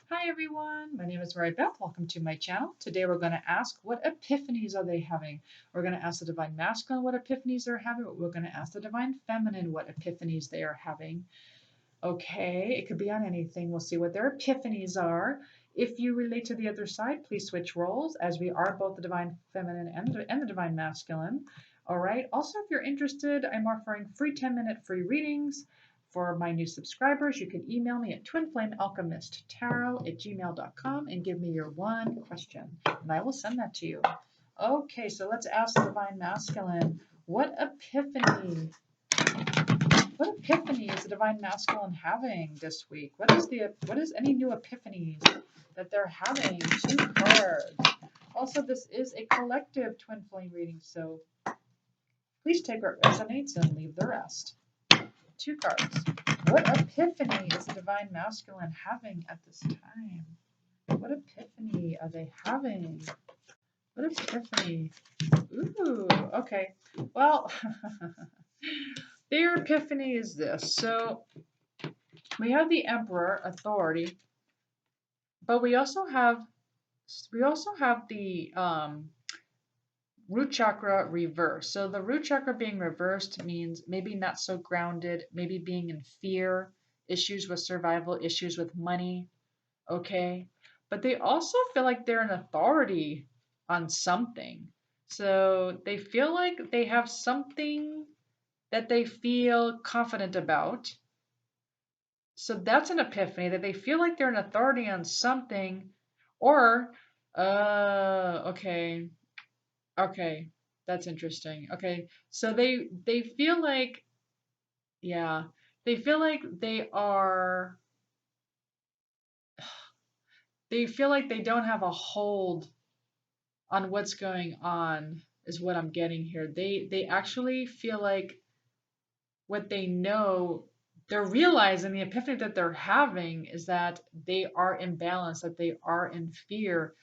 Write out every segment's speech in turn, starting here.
Hi everyone, my name is Mary Beth. Welcome to my channel. Today we're going to ask what epiphanies are they having? We're going to ask the Divine Masculine what epiphanies they're having. We're going to ask the Divine Feminine what epiphanies they are having. Okay, it could be on anything. We'll see what their epiphanies are. If you relate to the other side, please switch roles as we are both the Divine Feminine and the Divine Masculine. All right. Also, if you're interested, I'm offering free 10-minute free readings. For my new subscribers, you can email me at twinflamealchemisttarot@gmail.com and give me your one question, and I will send that to you. Okay, so let's ask the Divine Masculine, what epiphany is the Divine Masculine having this week? What is any new epiphanies that they're having? 2 cards. Also, this is a collective twin flame reading, so please take what resonates and leave the rest. 2 cards. What epiphany is the Divine Masculine having at this time? What epiphany are they having? What epiphany? Ooh, okay. Well, their epiphany is this. So we have the Emperor, authority, but we also have the root chakra reversed. So the root chakra being reversed means maybe not so grounded, maybe being in fear, issues with survival, issues with money. Okay. But they also feel like they're an authority on something. So they feel like they have something that they feel confident about. So that's an epiphany, that they feel like they're an authority on something, or okay. Okay, that's interesting. Okay, so they feel like, yeah, they feel like they feel like they don't have a hold on what's going on, is what I'm getting here. They actually feel like what they know, they're realizing the epiphany that they're having is that they are imbalanced, that they are in fear.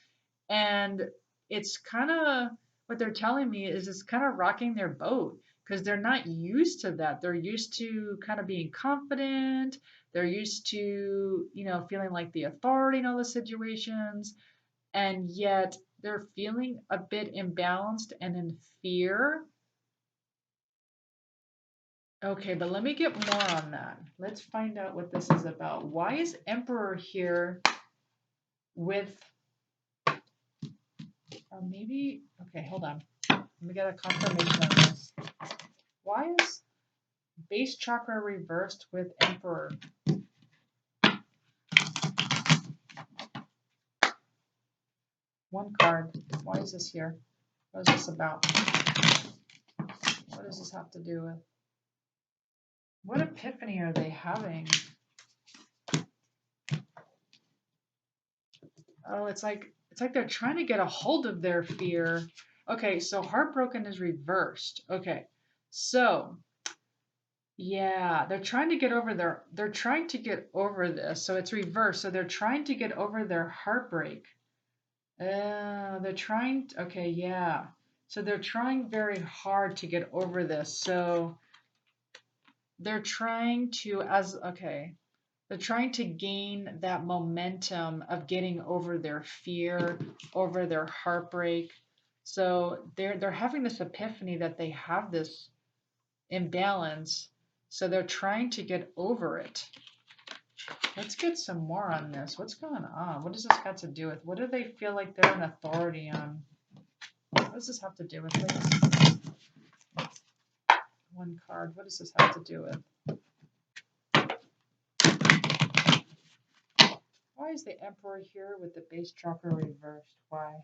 And it's kind of, what they're telling me is it's kind of rocking their boat because they're not used to that. They're used to kind of being confident. They're used to, feeling like the authority in all the situations. And yet they're feeling a bit imbalanced and in fear. Okay, but let me get more on that. Let's find out what this is about. Why is Emperor here with, or maybe, okay, hold on. Let me get a confirmation on this. Why is base chakra reversed with Emperor? One card. Why is this here? What is this about? What does this have to do with? What epiphany are they having? Oh, it's like they're trying to get a hold of their fear. Okay, so heartbroken is reversed. Okay. So, yeah, they're trying to get over this. So it's reversed. So they're trying to get over their heartbreak. They're trying, okay, yeah. So they're trying very hard to get over this. So they're trying to, they're trying to gain that momentum of getting over their fear, over their heartbreak. So they're having this epiphany that they have this imbalance. So they're trying to get over it. Let's get some more on this. What's going on? What does this got to do with? What do they feel like they're an authority on? What does this have to do with, please? One card. What does this have to do with? Why is the Emperor here with the base chakra reversed? Why?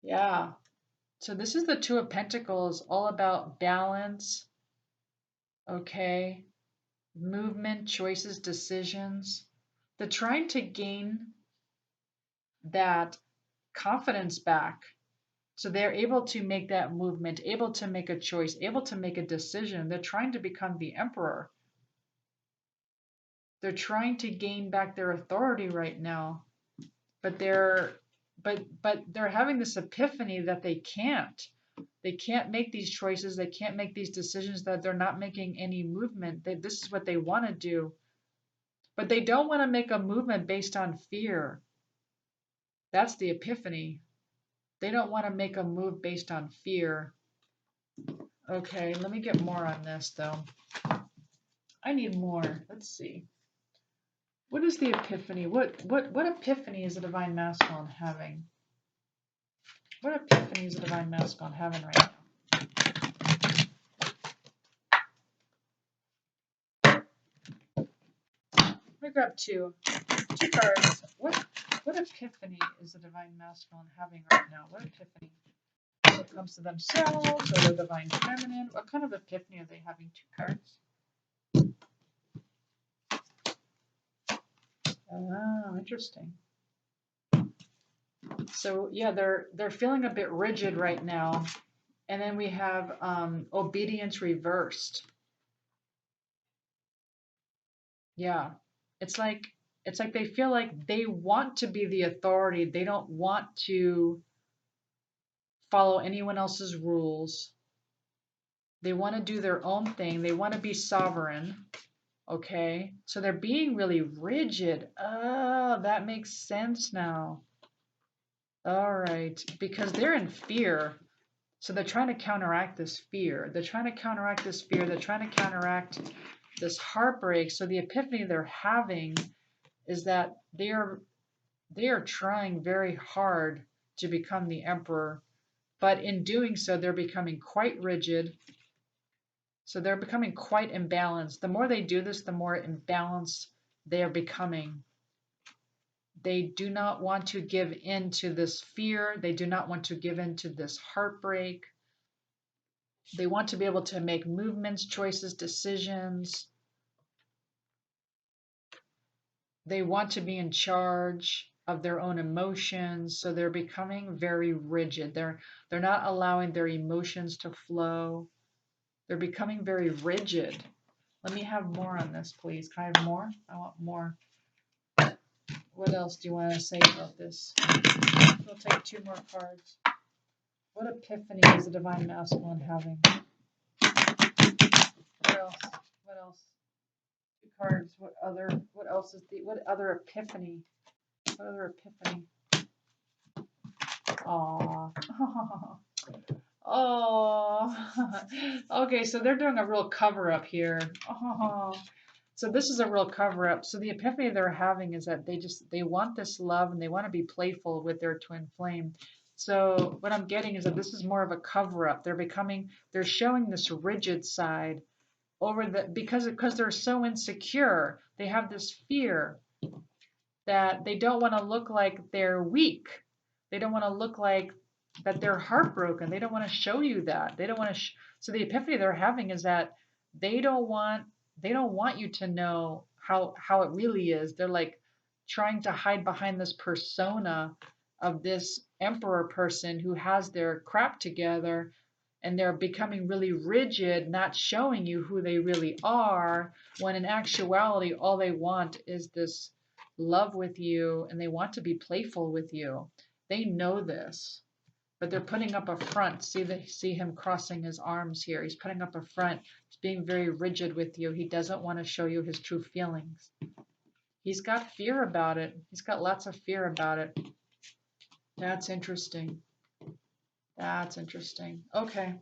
Yeah. So this is the Two of Pentacles, all about balance. Okay. Movement, choices, decisions. They're trying to gain that confidence back. So they're able to make that movement, able to make a choice, able to make a decision. They're trying to become the Emperor. They're trying to gain back their authority right now. But they're having this epiphany that they can't. They can't make these choices. They can't make these decisions, that they're not making any movement. This is what they want to do. But they don't want to make a movement based on fear. That's the epiphany. They don't want to make a move based on fear. Okay, let me get more on this though. I need more. Let's see. What is the epiphany? What epiphany is the divine masculine having? What epiphany is the divine masculine having right now? Let me grab two cards. What epiphany is the divine masculine having right now? What epiphany? When it comes to themselves or the divine feminine, what kind of epiphany are they having? Two cards. Oh, interesting. So yeah, they're feeling a bit rigid right now. And then we have obedience reversed. Yeah. It's like they feel like they want to be the authority. They don't want to follow anyone else's rules. They want to do their own thing. They want to be sovereign. Okay? So they're being really rigid. Oh, that makes sense now. All right. Because they're in fear. So they're trying to counteract this fear. They're trying to counteract this fear. They're trying to counteract this heartbreak. So the epiphany they're having is that they are trying very hard to become the emperor, but in doing so, they're becoming quite rigid. So they're becoming quite imbalanced. The more they do this, the more imbalanced they are becoming. They do not want to give in to this fear. They do not want to give in to this heartbreak. They want to be able to make movements, choices, decisions. They want to be in charge of their own emotions, so they're becoming very rigid. They're not allowing their emotions to flow. They're becoming very rigid. Let me have more on this, please. Can I have more? I want more. What else do you want to say about this? We'll take two more cards. What epiphany is the divine masculine having? What else? What else? Two cards. What else is what other epiphany? What other epiphany? Aww. Oh. Okay, so they're doing a real cover up here. Oh. So this is a real cover up. So the epiphany they're having is that they want this love and they want to be playful with their twin flame. So what I'm getting is that this is more of a cover up. They're showing this rigid side over because they're so insecure. They have this fear that they don't want to look like they're weak. They don't want to look like that they're heartbroken. They don't want to show you that. They don't want to. So the epiphany they're having is that they don't want you to know how it really is. They're like trying to hide behind this persona of this emperor person who has their crap together, and they're becoming really rigid, not showing you who they really are, when in actuality all they want is this love with you, and they want to be playful with you. They know this, but they're putting up a front. See him crossing his arms here. He's putting up a front. He's being very rigid with you. He doesn't want to show you his true feelings. He's got fear about it. He's got lots of fear about it. That's interesting. That's interesting. Okay,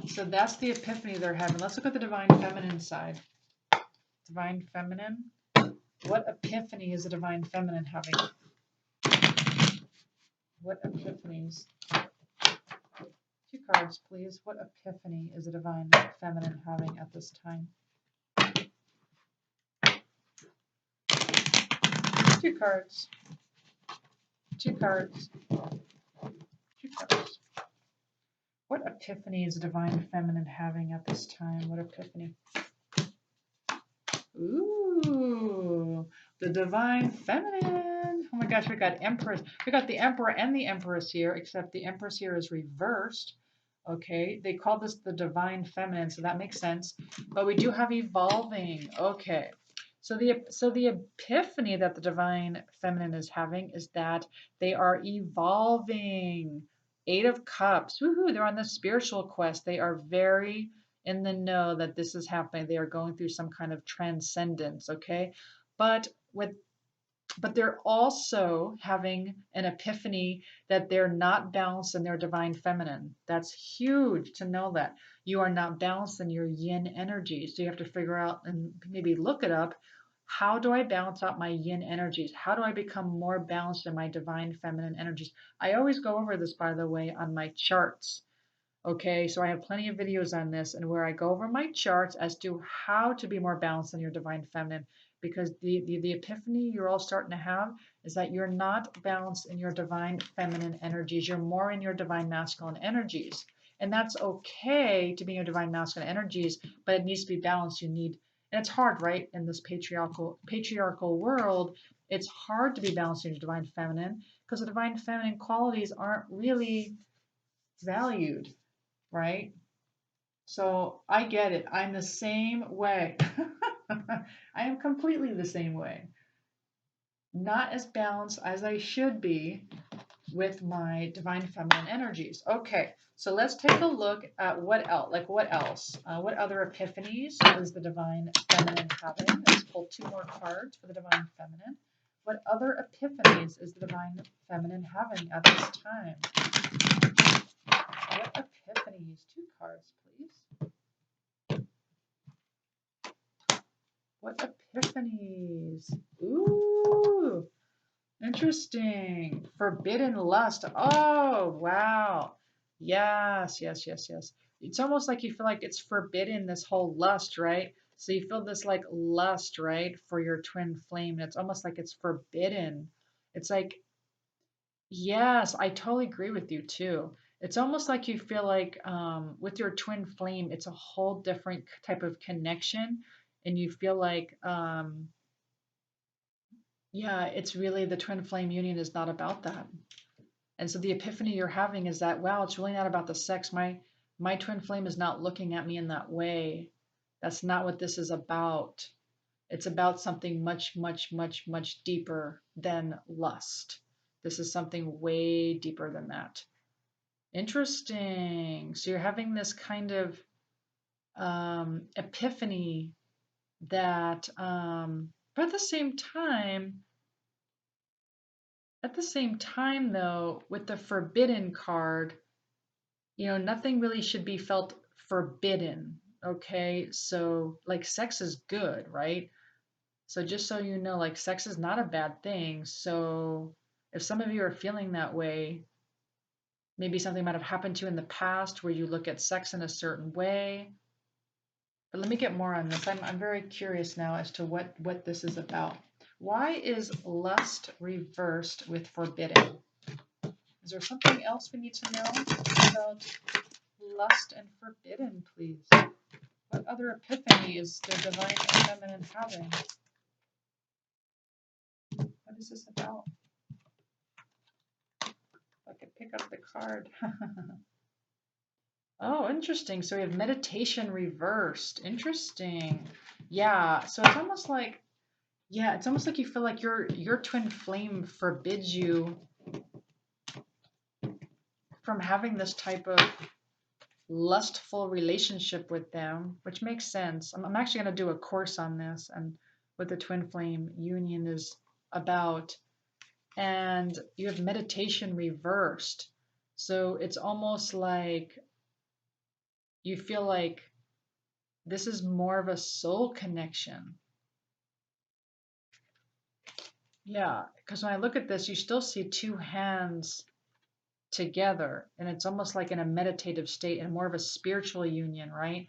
so that's the epiphany they're having. Let's look at the divine feminine side. Divine feminine. What epiphany is the divine feminine having? What epiphanies? Two cards, please. What epiphany is the divine feminine having at this time? Two cards. Two cards. Two cards. What epiphany is the divine feminine having at this time? What epiphany? Ooh, the divine feminine. Oh my gosh, we got Empress. We got the Emperor and the Empress here, except the Empress here is reversed. Okay, they call this the divine feminine, so that makes sense. But we do have evolving. Okay. So the epiphany that the divine feminine is having is that they are evolving. Eight of Cups. Woohoo, they're on the spiritual quest. They are very in the know that this is happening. They are going through some kind of transcendence, okay? but they're also having an epiphany that they're not balanced in their divine feminine. That's huge to know that you are not balanced in your yin energies. So you have to figure out and maybe look it up. How do I balance out my yin energies? How do I become more balanced in my divine feminine energies? I always go over this, by the way, on my charts. Okay, so I have plenty of videos on this and where I go over my charts as to how to be more balanced in your divine feminine, because the epiphany you're all starting to have is that you're not balanced in your divine feminine energies. You're more in your divine masculine energies. And that's okay to be in your divine masculine energies, but it needs to be balanced. And it's hard, right? In this patriarchal world, it's hard to be balanced in your divine feminine because the divine feminine qualities aren't really valued, right? So I get it. I'm the same way. I am completely the same way. Not as balanced as I should be with my divine feminine energies. Okay, so let's take a look at what else. Like what else? What other epiphanies is the divine feminine having? Let's pull two more cards for the divine feminine. What other epiphanies is the divine feminine having at this time? What epiphanies? Two cards, please. What epiphanies? Ooh, interesting. Forbidden lust. Oh, wow. Yes, yes, yes, yes. It's almost like you feel like it's forbidden, this whole lust, right? So you feel this like lust, right, for your twin flame. And it's almost like it's forbidden. It's like, yes, I totally agree with you too. It's almost like you feel like with your twin flame, it's a whole different type of connection. And you feel like, yeah, it's really the twin flame union is not about that. And so the epiphany you're having is that, wow, it's really not about the sex. My twin flame is not looking at me in that way. That's not what this is about. It's about something much, much, much, much deeper than lust. This is something way deeper than that. Interesting. So you're having this kind of epiphany that, but at the same time, though, with the forbidden card, nothing really should be felt forbidden. Okay, so like sex is good, right? So just so you know, like sex is not a bad thing. So if some of you are feeling that way, maybe something might have happened to you in the past where you look at sex in a certain way. But let me get more on this. I'm very curious now as to what this is about. Why is lust reversed with forbidden? Is there something else we need to know about lust and forbidden, please? What other epiphany is the divine feminine having? What is this about? If I could pick up the card. Oh, interesting. So we have meditation reversed. Interesting. Yeah. So it's almost like, you feel like your twin flame forbids you from having this type of lustful relationship with them, which makes sense. I'm actually going to do a course on this and what the twin flame union is about. And you have meditation reversed. So it's almost like you feel like this is more of a soul connection. Yeah, because when I look at this, you still see two hands together, and it's almost like in a meditative state and more of a spiritual union, right?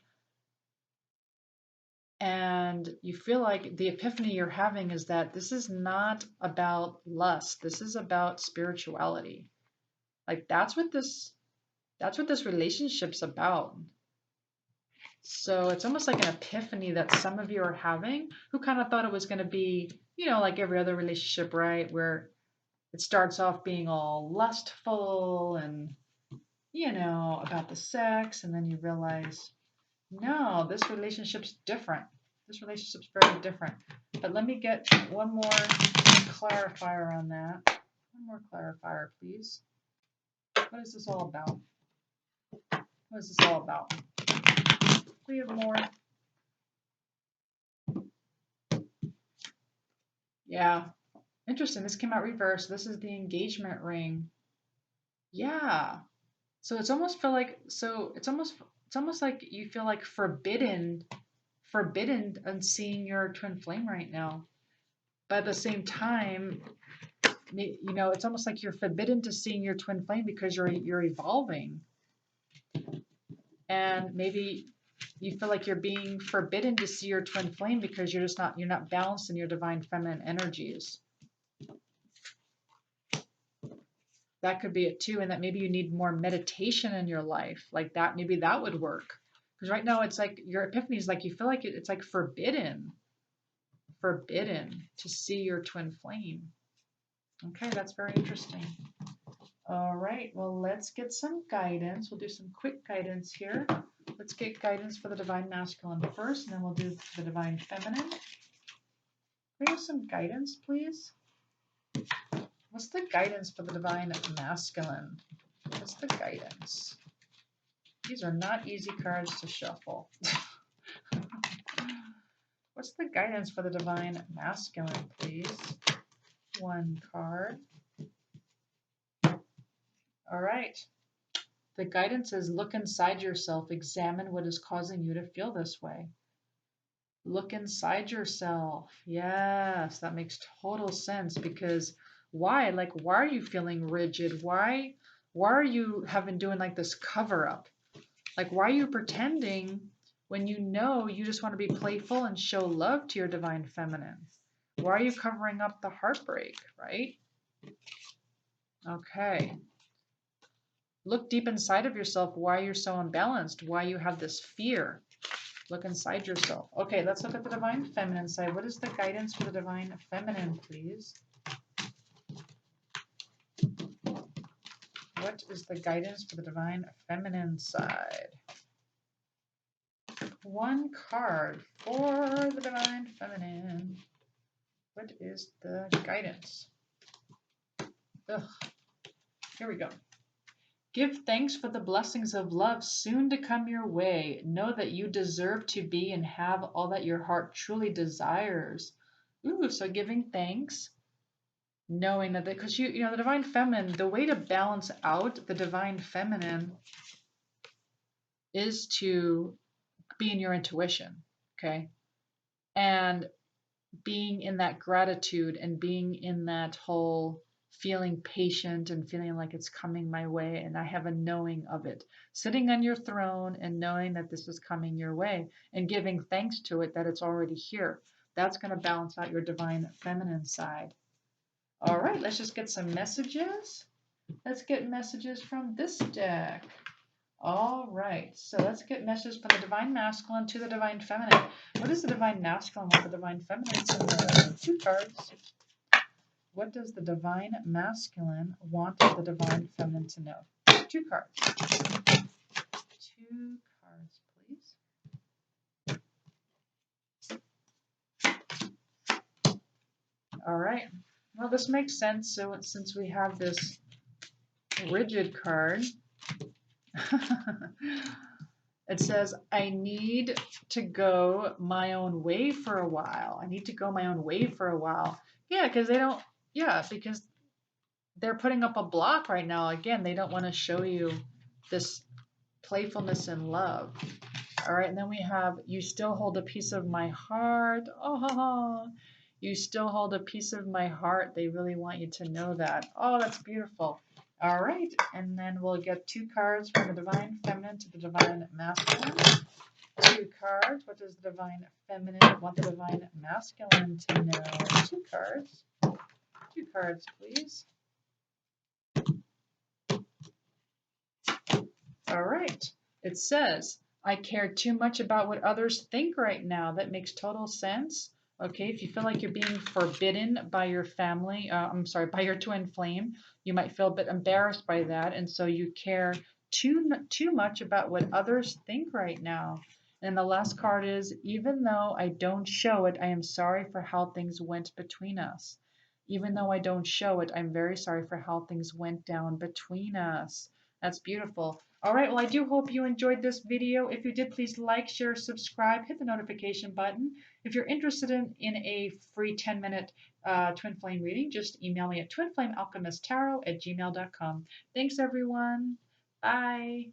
And you feel like the epiphany you're having is that this is not about lust. This is about spirituality. Like that's what this relationship's about. So it's almost like an epiphany that some of you are having who kind of thought it was going to be, like every other relationship, right? Where it starts off being all lustful and, about the sex. And then you realize, no, this relationship's different. This relationship's very different. But let me get one more clarifier on that. One more clarifier, please. What is this all about? What is this all about? We have more. Yeah. Interesting. This came out reversed. This is the engagement ring. Yeah. So it's almost like you feel like forbidden on seeing your twin flame right now. But at the same time, it's almost like you're forbidden to seeing your twin flame because you're evolving, and maybe you feel like you're being forbidden to see your twin flame because you're not balanced in your divine feminine energies. That could be it too, and that maybe you need more meditation in your life, like that. Maybe that would work because right now it's like your epiphany is like you feel like it's like forbidden to see your twin flame. Okay, that's very interesting. All right, well, let's get some guidance. We'll do some quick guidance here. Let's get guidance for the divine masculine first, and then we'll do the divine feminine. Can we have some guidance, please? What's the guidance for the divine masculine? What's the guidance? These are not easy cards to shuffle. What's the guidance for the divine masculine, please? One card. All right. The guidance is look inside yourself, examine what is causing you to feel this way. Look inside yourself. Yes, that makes total sense because why? Like, why are you feeling rigid? Why are you having doing like this cover up? Like, why are you pretending when you know you just want to be playful and show love to your divine feminine? Why are you covering up the heartbreak, right? Okay. Look deep inside of yourself why you're so imbalanced, why you have this fear. Look inside yourself. Okay, let's look at the divine feminine side. What is the guidance for the divine feminine, please? What is the guidance for the divine feminine side? One card for the divine feminine. What is the guidance? Ugh. Here we go. Give thanks for the blessings of love soon to come your way. Know that you deserve to be and have all that your heart truly desires. Ooh, so giving thanks, knowing that, because the divine feminine, the way to balance out the divine feminine is to be in your intuition, okay? And being in that gratitude and being in that whole feeling patient and feeling like it's coming my way and I have a knowing of it. Sitting on your throne and knowing that this is coming your way and giving thanks to it that it's already here. That's going to balance out your divine feminine side. All right, let's just get some messages. Let's get messages from this deck. All right, so let's get messages from the divine masculine to the divine feminine. What does the divine masculine want the divine feminine to know? Two cards. What does the divine masculine want the divine feminine to know? Two cards. Two cards, please. All right. Well, this makes sense. So since we have this rigid card, it says, I need to go my own way for a while. I need to go my own way for a while. Yeah, because because they're putting up a block right now. Again, they don't want to show you this playfulness and love. All right, and then we have, you still hold a piece of my heart. Oh, you still hold a piece of my heart. They really want you to know that. Oh, that's beautiful. All right, and then we'll get two cards from the divine feminine to the divine masculine. Two cards. What does the divine feminine want the divine masculine to know? Two cards. Two cards, please. All right. It says, I care too much about what others think right now. That makes total sense. Okay, if you feel like you're being forbidden by your family, by your twin flame, you might feel a bit embarrassed by that. And so you care too much about what others think right now. And the last card is, even though I don't show it, I am sorry for how things went between us. Even though I don't show it, I'm very sorry for how things went down between us. That's beautiful. All right, well, I do hope you enjoyed this video. If you did, please like, share, subscribe, hit the notification button. If you're interested in a free 10-minute twin flame reading, just email me at twinflamealchemisttarot@gmail.com. Thanks, everyone. Bye.